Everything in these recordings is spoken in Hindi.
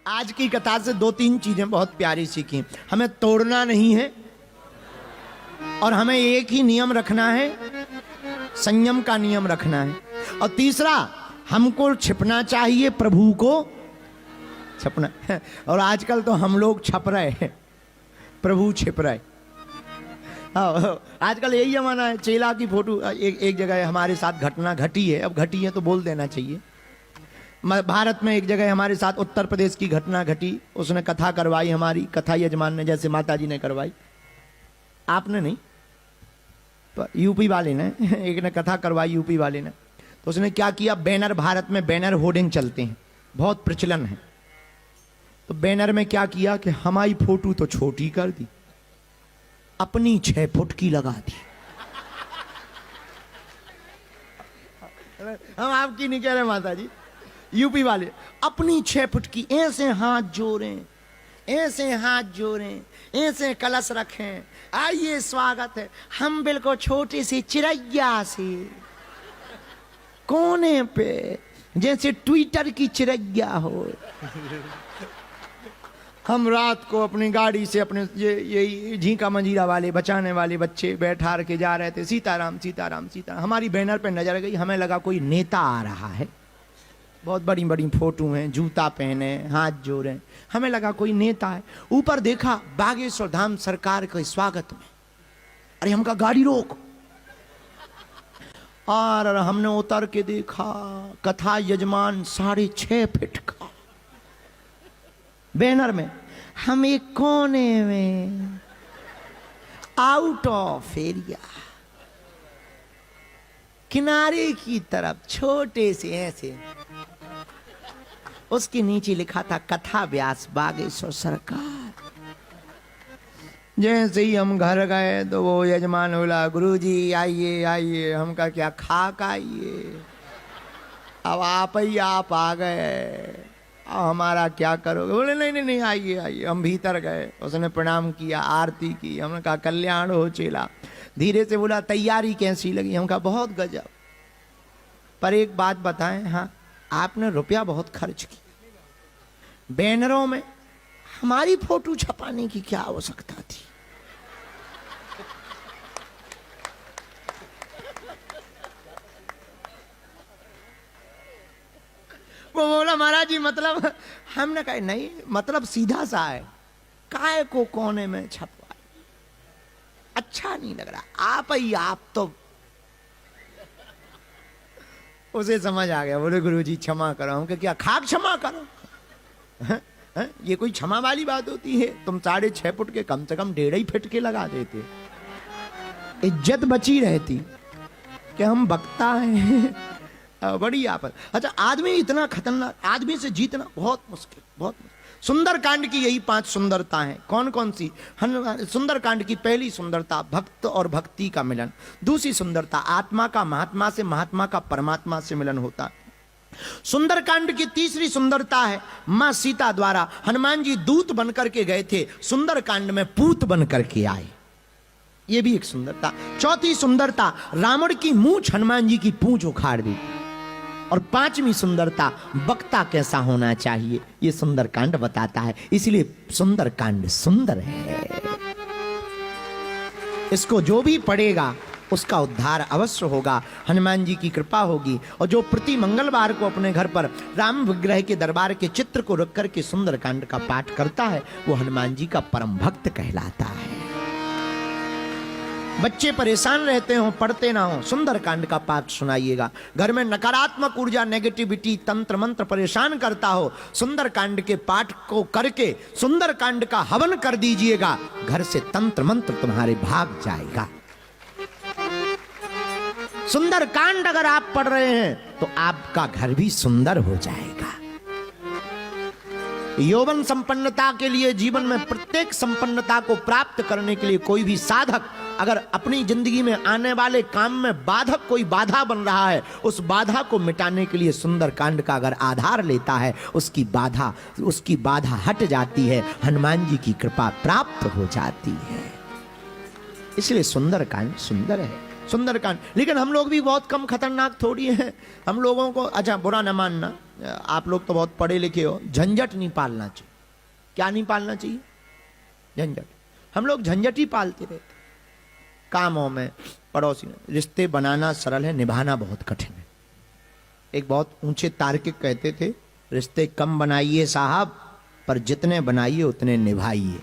आज की कथा से 2-3 चीजें बहुत प्यारी सीखी। हमें तोड़ना नहीं है और हमें एक ही नियम रखना है, संयम का नियम रखना है। और तीसरा, हमको छिपना चाहिए, प्रभु को छपना। और आजकल तो हम लोग छप रहे हैं, प्रभु छिप रहे। आजकल यही जमाना है। चेला की फोटो एक जगह हमारे साथ घटना घटी है, अब घटी है तो बोल देना चाहिए। भारत में एक जगह हमारे साथ उत्तर प्रदेश की घटना घटी। उसने कथा करवाई, हमारी कथा यजमान ने, जैसे माता जी ने करवाई। आपने नहीं, तो यूपी वाले ने, एक ने कथा करवाई यूपी वाले ने। तो उसने क्या किया, बैनर, भारत में बैनर होर्डिंग चलते हैं, बहुत प्रचलन है। तो बैनर में क्या किया कि हमारी फोटो तो छोटी कर दी, अपनी 6 फुट की लगा दी। हम आपकी नहीं कह रहे माता जी, यूपी वाले अपनी 6 फुट की, ऐसे हाथ जोड़ें, ऐसे हाथ जोड़ें, ऐसे कलश रखें, आइए स्वागत है। हम बिल्कुल छोटी सी चिड़ैया से कोने पे, जैसे ट्विटर की चिड़ैया हो। हम रात को अपनी गाड़ी से अपने ये झींका मंजीरा वाले बचाने वाले बच्चे बैठा के जा रहे थे, सीताराम सीताराम सीताराम। हमारी बैनर पे नजर गई, हमें लगा कोई नेता आ रहा है, बहुत बड़ी बड़ी फोटो हैं, जूता पहने, हाथ जोड़े, हमें लगा कोई नेता है। ऊपर देखा बागेश्वर धाम सरकार के स्वागत में। अरे हम कहा गाड़ी रोक, और हमने उतर के देखा कथा यजमान 6.5 फीट का बैनर में, हम एक कोने में आउट ऑफ एरिया किनारे की तरफ छोटे से ऐसे, उसके नीचे लिखा था कथा व्यास बागेश्वर सरकार। जैसे ही हम घर गए तो वो यजमान बोला, गुरुजी आइए आइए। हम कहा क्या खाक आइए, अब आप ही आप आ गए, अब हमारा क्या करोगे। बोले नहीं नहीं नहीं, आइए आइए। हम भीतर गए, उसने प्रणाम किया, आरती की। हमने कहा कल्याण हो चेला। धीरे से बोला तैयारी कैसी लगी। हम कहा बहुत गजब, पर एक बात बताएं, हाँ आपने रुपया बहुत खर्च किया, बैनरों में हमारी फोटो छपाने की क्या आवश्यकता थी। वो बोला महाराज जी मतलब, हमने कहा नहीं, मतलब सीधा सा है, काय को कोने में छपवा, अच्छा नहीं लग रहा, आप ही आप। तो उसे समझ आ गया, बोले गुरुजी क्षमा करो। हम क्या खाक क्षमा करो, है? ये कोई क्षमा वाली बात होती है। तुम 6.5 फुट के कम से कम 1.5 फीट के लगा देते, इज्जत बची रहती कि हम बकता है। बड़ी आफत। अच्छा, आदमी इतना खतरनाक, आदमी से जीतना बहुत मुश्किल, बहुत मुश्किल। सुंदरकांड की यही 5 सुंदरता हैं। कौन कौन सी? सुंदरकांड की पहली सुंदरता भक्त और भक्ति का मिलन। दूसरी सुंदरता आत्मा का महात्मा से, महात्मा का परमात्मा से मिलन होता। सुंदरकांड की तीसरी सुंदरता है मां सीता द्वारा, हनुमान जी दूत बनकर के गए थे, सुंदरकांड में पूत बनकर के आए, ये भी एक सुंदरता। चौथी सुंदरता रावण की मूंछ हनुमान जी की पूंछ उखाड़ दी। और 5वीं सुंदरता वक्ता कैसा होना चाहिए, ये सुंदरकांड बताता है। इसलिए सुंदरकांड सुंदर है, इसको जो भी पढ़ेगा उसका उद्धार अवश्य होगा, हनुमान जी की कृपा होगी। और जो प्रति मंगलवार को अपने घर पर राम विग्रह के दरबार के चित्र को रख करके सुंदरकांड का पाठ करता है, वो हनुमान जी का परम भक्त कहलाता है। बच्चे परेशान रहते हो, पढ़ते ना हो, सुंदरकांड का पाठ सुनाइएगा। घर में नकारात्मक ऊर्जा, नेगेटिविटी, तंत्र मंत्र परेशान करता हो, सुंदरकांड के पाठ को करके सुंदरकांड का हवन कर दीजिएगा, घर से तंत्र मंत्र तुम्हारे भाग जाएगा। सुंदरकांड अगर आप पढ़ रहे हैं तो आपका घर भी सुंदर हो जाएगा। यौवन संपन्नता के लिए, जीवन में प्रत्येक संपन्नता को प्राप्त करने के लिए कोई भी साधक अगर अपनी जिंदगी में आने वाले काम में बाधक कोई बाधा बन रहा है, उस बाधा को मिटाने के लिए सुंदरकांड का अगर आधार लेता है, उसकी बाधा हट जाती है, हनुमान जी की कृपा प्राप्त हो जाती है। इसलिए सुंदरकांड सुंदर है, सुंदरकांड। लेकिन हम लोग भी बहुत कम खतरनाक थोड़ी हैं। हम लोगों को, अच्छा बुरा न मानना, आप लोग तो बहुत पढ़े लिखे हो, झंझट नहीं पालना चाहिए। क्या नहीं पालना चाहिए? झंझट। हम लोग झंझट ही पालते रहते कामों में, पड़ोसी में। रिश्ते बनाना सरल है, निभाना बहुत कठिन है। एक बहुत ऊंचे तार्किक कहते थे, रिश्ते कम बनाइए साहब, पर जितने बनाइए उतने निभाइए।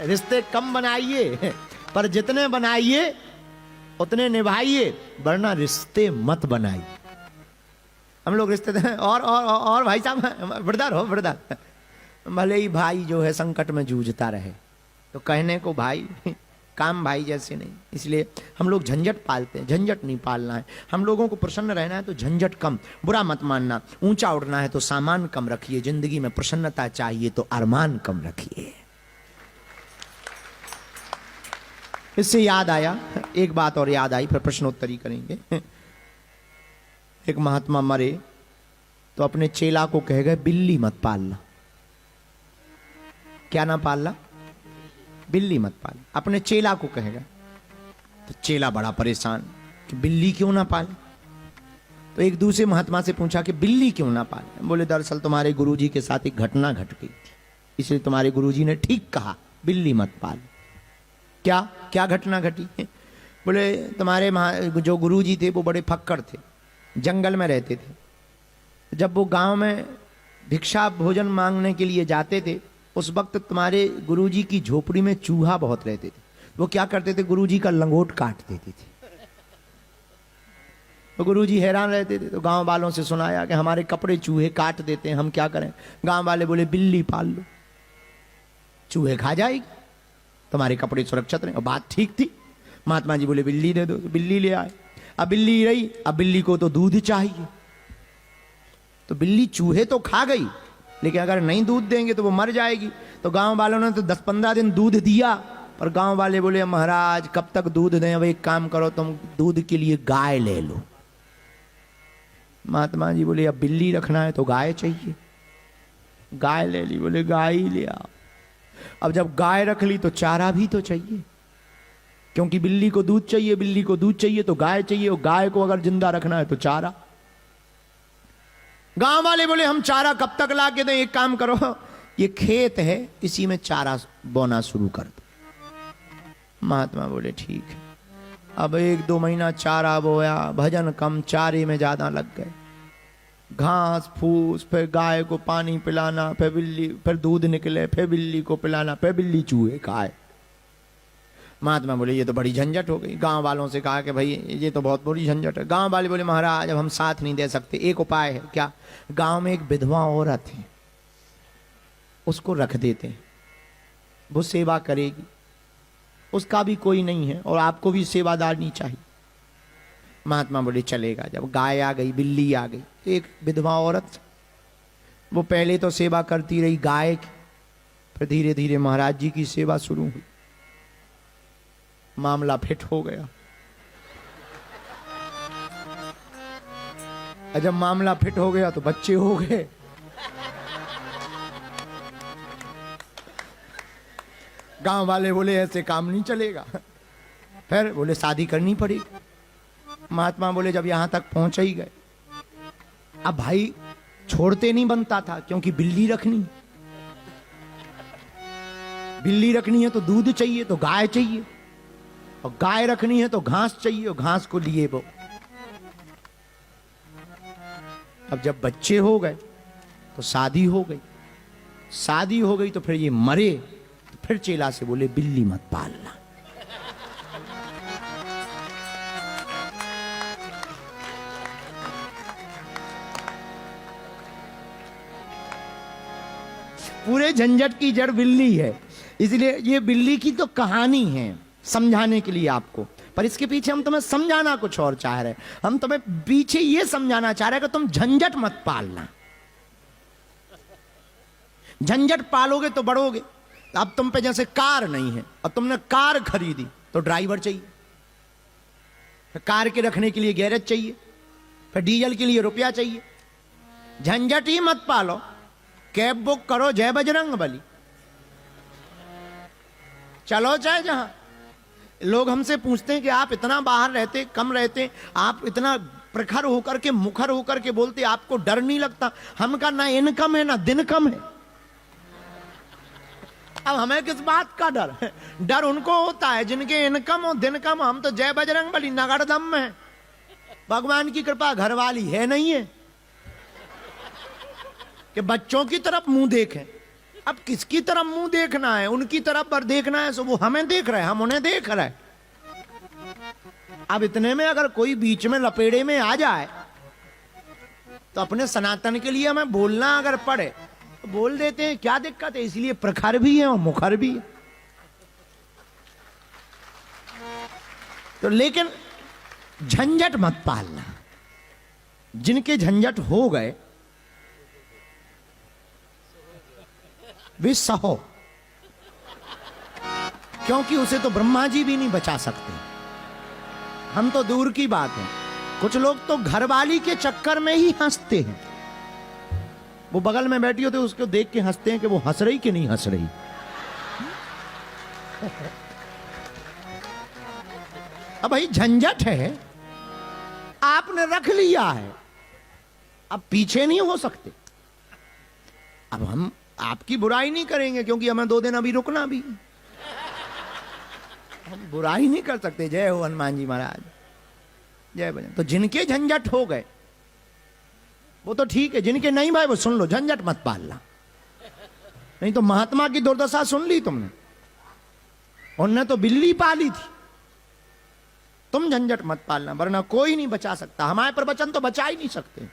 रिश्ते कम बनाइए पर जितने बनाइए उतने निभाइए, वरना रिश्ते मत बनाइए। हम लोग रिश्ते और भाई साहब ब्रदर हो, ब्रदर, भले ही भाई जो है संकट में जूझता रहे तो कहने को भाई, काम भाई जैसे नहीं। इसलिए हम लोग झंझट पालते हैं, झंझट नहीं पालना है। हम लोगों को प्रसन्न रहना है तो झंझट कम, बुरा मत मानना। ऊंचा उड़ना है तो सामान कम रखिए, जिंदगी में प्रसन्नता चाहिए तो अरमान कम रखिए। इससे याद आया, एक बात और याद आई, फिर प्रश्नोत्तरी करेंगे। एक महात्मा मरे तो अपने चेला को कह गए, बिल्ली मत पालना। क्या ना पालना? बिल्ली मत पाल। अपने चेला को कह गए। तो चेला बड़ा परेशान कि बिल्ली क्यों ना पाले। तो एक दूसरे महात्मा से पूछा कि बिल्ली क्यों ना पाले। बोले दरअसल तुम्हारे गुरुजी के साथ एक घटना घट गई थी, इसलिए तुम्हारे गुरुजी ने ठीक कहा, बिल्ली मत पाल। क्या क्या घटना घटी? बोले तुम्हारे जो गुरुजी थे वो बड़े फक्कड़ थे, जंगल में रहते थे। जब वो गांव में भिक्षा भोजन मांगने के लिए जाते थे, उस वक्त तुम्हारे गुरुजी की झोपड़ी में चूहा बहुत रहते थे। वो क्या करते थे, गुरुजी का लंगोट काट देते थे। तो गुरुजी हैरान रहते थे, तो गांव वालों से सुनाया कि हमारे कपड़े चूहे काट देते हैं, हम क्या करें? गांव वाले बोले बिल्ली पाल लो, चूहे खा जाएगी, तुम्हारे कपड़े सुरक्षित रहे। और बात ठीक थी। महात्मा जी बोले बिल्ली दे दो, तो बिल्ली ले आए। अब बिल्ली रही, अब बिल्ली को तो दूध चाहिए। तो बिल्ली चूहे तो खा गई, लेकिन अगर नहीं दूध देंगे तो वो मर जाएगी। तो गांव वालों ने तो 10-15 दिन दूध दिया, पर गांव वाले बोले महाराज कब तक दूध दें? अब एक काम करो, तुम दूध के लिए गाय ले लो। महात्मा जी बोले अब बिल्ली रखना है तो गाय चाहिए, गाय ले ली। बोले गाय ही ले आओ। अब जब गाय रख ली तो चारा भी तो चाहिए, क्योंकि बिल्ली को दूध चाहिए, बिल्ली को दूध चाहिए तो गाय चाहिए, और गाय को अगर जिंदा रखना है तो चारा। गांव वाले बोले हम चारा कब तक ला के दें? एक काम करो, ये खेत है इसी में चारा बोना शुरू कर दो। महात्मा बोले ठीक है। अब 1-2 महीना चारा बोया, भजन कम, चारे में ज्यादा लग गए। घास फूस, फिर गाय को पानी पिलाना, फिर बिल्ली, फिर दूध निकले, फिर बिल्ली को पिलाना, फिर बिल्ली चूहे खाए। महात्मा बोले ये तो बड़ी झंझट हो गई। गांव वालों से कहा कि भाई ये तो बहुत बड़ी झंझट है। गांव वाले बोले महाराज अब हम साथ नहीं दे सकते, एक उपाय है। क्या? गांव में एक विधवा औरत है, उसको रख देते हैं, वो सेवा करेगी, उसका भी कोई नहीं है और आपको भी सेवादार नहीं चाहिए। महात्मा बोले चलेगा। जब गाय आ गई, बिल्ली आ गई, तो एक विधवा औरत, वो पहले तो सेवा करती रही गाय की, फिर धीरे धीरे महाराज जी की सेवा शुरू हुई। मामला फिट हो गया। और जब मामला फिट हो गया तो बच्चे हो गए। गांव वाले बोले ऐसे काम नहीं चलेगा, फिर बोले शादी करनी पड़ेगी। महात्मा बोले जब यहां तक पहुंच ही गए, अब भाई छोड़ते नहीं बनता था, क्योंकि बिल्ली रखनी, बिल्ली रखनी है तो दूध चाहिए, तो गाय चाहिए, और गाय रखनी है तो घास चाहिए, और घास को लिए वो। अब जब बच्चे हो गए तो शादी हो गई, शादी हो गई तो फिर ये मरे, तो फिर चेला से बोले बिल्ली मत पालना। पूरे झंझट की जड़ बिल्ली है। इसलिए ये बिल्ली की तो कहानी है समझाने के लिए आपको, पर इसके पीछे हम तुम्हें समझाना कुछ और चाह रहे हैं। हम तुम्हें पीछे ये समझाना चाह रहे हैं कि तुम झंझट मत पालना। झंझट पालोगे तो बढ़ोगे। अब तुम पे जैसे कार नहीं है और तुमने कार खरीदी तो ड्राइवर चाहिए, फिर कार के रखने के लिए गैरेज चाहिए, फिर डीजल के लिए रुपया चाहिए। झंझट ही मत पालो, कैब बुक करो, जय बजरंग बली, चलो चाहे जहां। लोग हमसे पूछते हैं कि आप इतना बाहर रहते, कम रहते, आप इतना प्रखर होकर के मुखर होकर के बोलते आपको डर नहीं लगता। हम का ना इनकम है ना दिन कम है। अब हमें किस बात का डर है? डर उनको होता है जिनके इनकम और दिन कम। हम तो जय बजरंग बली नगरदम में, भगवान की कृपा घर वाली है नहीं है कि बच्चों की तरफ मुंह देखें। अब किसकी तरफ मुंह देखना है? उनकी तरफ पर देखना है, सो वो हमें देख रहे हैं, हम उन्हें देख रहे हैं। अब इतने में अगर कोई बीच में लपेड़े में आ जाए तो अपने सनातन के लिए हमें बोलना अगर पड़े तो बोल देते हैं, क्या दिक्कत है? इसलिए प्रखर भी है और मुखर भी है। तो लेकिन झंझट मत पालना। जिनके झंझट हो गए वे सहो, क्योंकि उसे तो ब्रह्मा जी भी नहीं बचा सकते। हम तो दूर की बात है। कुछ लोग तो घरवाली के चक्कर में ही हंसते हैं। वो बगल में बैठी होती है, उसको देख के हंसते हैं कि वो हंस रही कि नहीं हंस रही। अब भाई झंझट है, आपने रख लिया है, अब पीछे नहीं हो सकते। अब हम आपकी बुराई नहीं करेंगे क्योंकि हमें 2 दिन अभी रुकना भी। हम बुराई नहीं कर सकते। जय हो हनुमान जी महाराज, जय भजन। तो जिनके झंझट हो गए वो तो ठीक है, जिनके नहीं भाई वो सुन लो, झंझट मत पालना। नहीं तो महात्मा की दुर्दशा सुन ली तुमने, उनने तो बिल्ली पाली थी। तुम झंझट मत पालना, वरना कोई नहीं बचा सकता। हमारे प्रवचन तो बचा ही नहीं सकते।